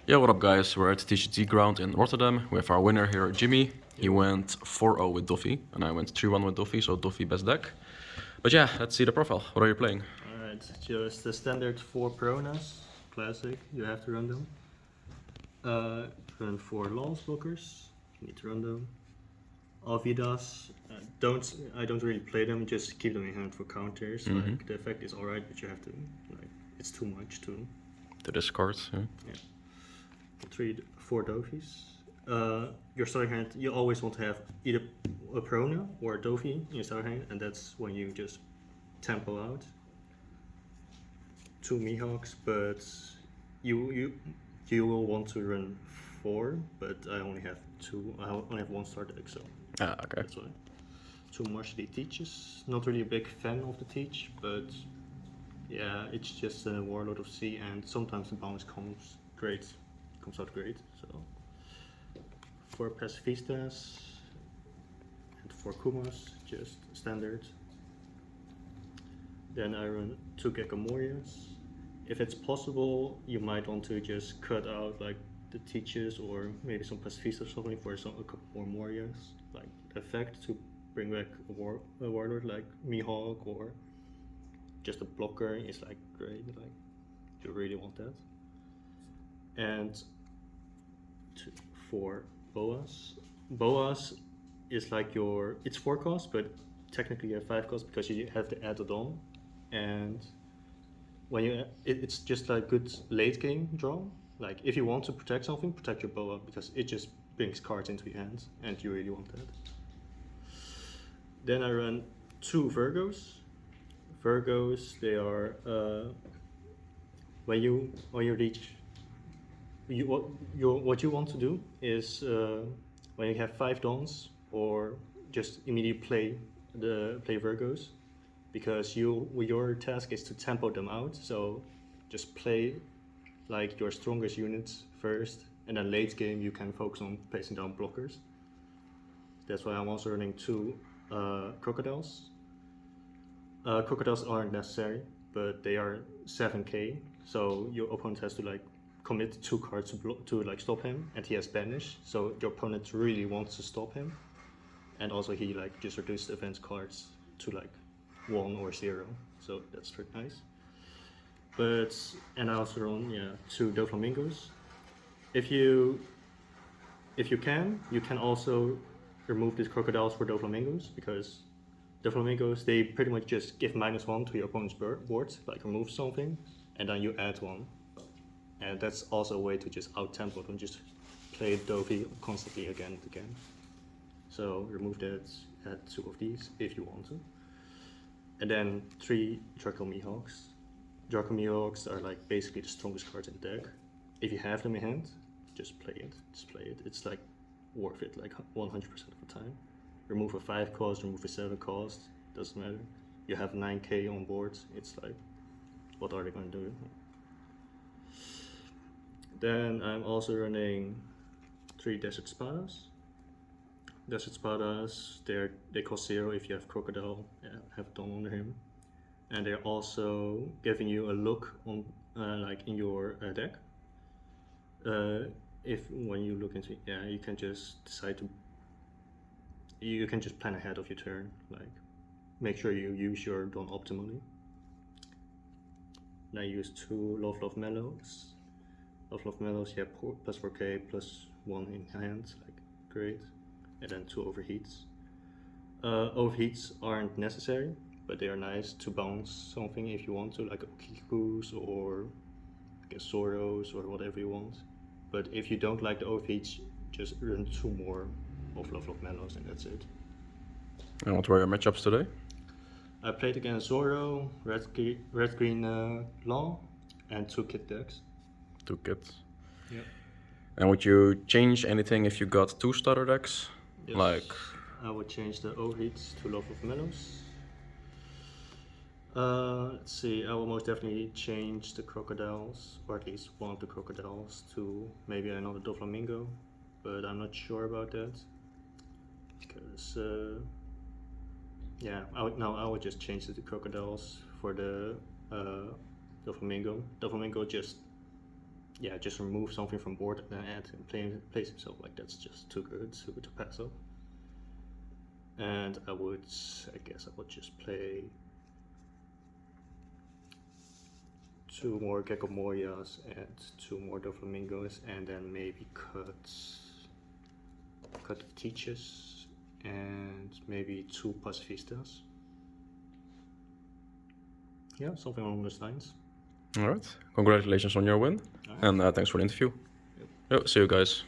Yeah, what up, guys? We're at the TGT ground in Rotterdam. We have our winner here, Jimmy. He went 4-0 with Doffy, and I went 3-1 with Doffy, so Doffy best deck. But yeah, let's see the profile. What are you playing? Alright, just the standard 4 Peronas, classic, you have to run them. Run 4 Lance blockers, you need to run them. Alvidas, I don't really play them, just keep them in hand for counters. Like the effect is alright, but you have to, like, it's too much to. The discards. Yeah. 4 Dofis. Your starting hand, you always want to have either a Perona or a Dofi in your starting hand, and that's when you just tempo out. 2 Mihawks, but you will want to run 4, but I only have 2. I only have 1 star deck, so Okay. that's why. 2 Marshally Teaches. Not really a big fan of the Teach, but yeah, it's just a Warlord of Sea, and sometimes the bounce comes out great. So 4 Pacifistas and 4 Kumas, just standard. Then I run 2 Gekamorias. If it's possible, you might want to just cut out like the Teaches or maybe some Pacifistas or something for a couple more Morias, like effect to bring back a Warlord like Mihawk, or just a blocker is like great, like you really want that. And 4 Boas. Boas is like it's 4 cost, but technically you have 5 cost because you have to add it on. And when it's just like good late game draw. Like if you want to protect something, protect your Boa, because it just brings cards into your hands, and you really want that. Then I run 2 Virgos. Virgos, they are when you reach. What you want to do is when you have 5 Dons, or just immediately play Virgos, because your task is to tempo them out. So just play like your strongest units first, and then late game you can focus on placing down blockers. That's why I'm also running 2 Crocodiles. Crocodiles aren't necessary, but they are 7k, so your opponent has to like commit 2 cards to like stop him, and he has banish, so your opponent really wants to stop him, and also he like just reduced event cards to like 1 or 0, so that's pretty nice. And I also run 2 Doflamingos. If you can, you can also remove these Crocodiles for Doflamingos, because Doflamingos, they pretty much just give -1 to your opponent's board, like remove something, and then you add 1. And that's also a way to just out-tempo them, just play Dofi constantly again and again. So remove that, add 2 of these if you want to. And then 3 Draco Mihawks. Draco Mihawks are like basically the strongest cards in the deck. If you have them in hand, just play it. It's like worth it, like 100% of the time. Remove a 5 cost, remove a 7 cost, doesn't matter. You have 9k on board, it's like, what are they going to do? Then I'm also running 3 Desert Spadas. Desert Spadas, they cost 0 if you have Crocodile, have Don under him. And they're also giving you a look on like in your deck. When you look into it, you can just decide to. You can just plan ahead of your turn, like make sure you use your Don optimally. And I use 2 Love Mellows. Love Mellows, plus 4k, plus 1 in hand, like great. And then 2 Overheats. Overheats aren't necessary, but they are nice to bounce something if you want to, like a Kikus or like a Soros or whatever you want. But if you don't like the Overheats, just run 2 more of Love Mellows, and that's it. And what were your matchups today? I played against Zoro, Red Green Law, and 2 Kit decks. 2 kits. Yeah. And would you change anything if you got 2 starter decks? Yes. Like, I would change the Overheats to Love of Mellows. Let's see, I will most definitely change the Crocodiles, or at least one of the Crocodiles, to maybe another Doflamingo, but I'm not sure about that. Because, I would just change the Crocodiles for the Doflamingo. Doflamingo just yeah, just remove something from board and then add and place himself. Like that's just too good to pass up. And I guess I would just play 2 more Gecko Morias and 2 more Doflamingos, and then maybe cut the Teachers and maybe 2 Pacifistas. Yeah, something along those lines. All right. Congratulations on your win, All right. and thanks for the interview. Yep. Yep, see you guys.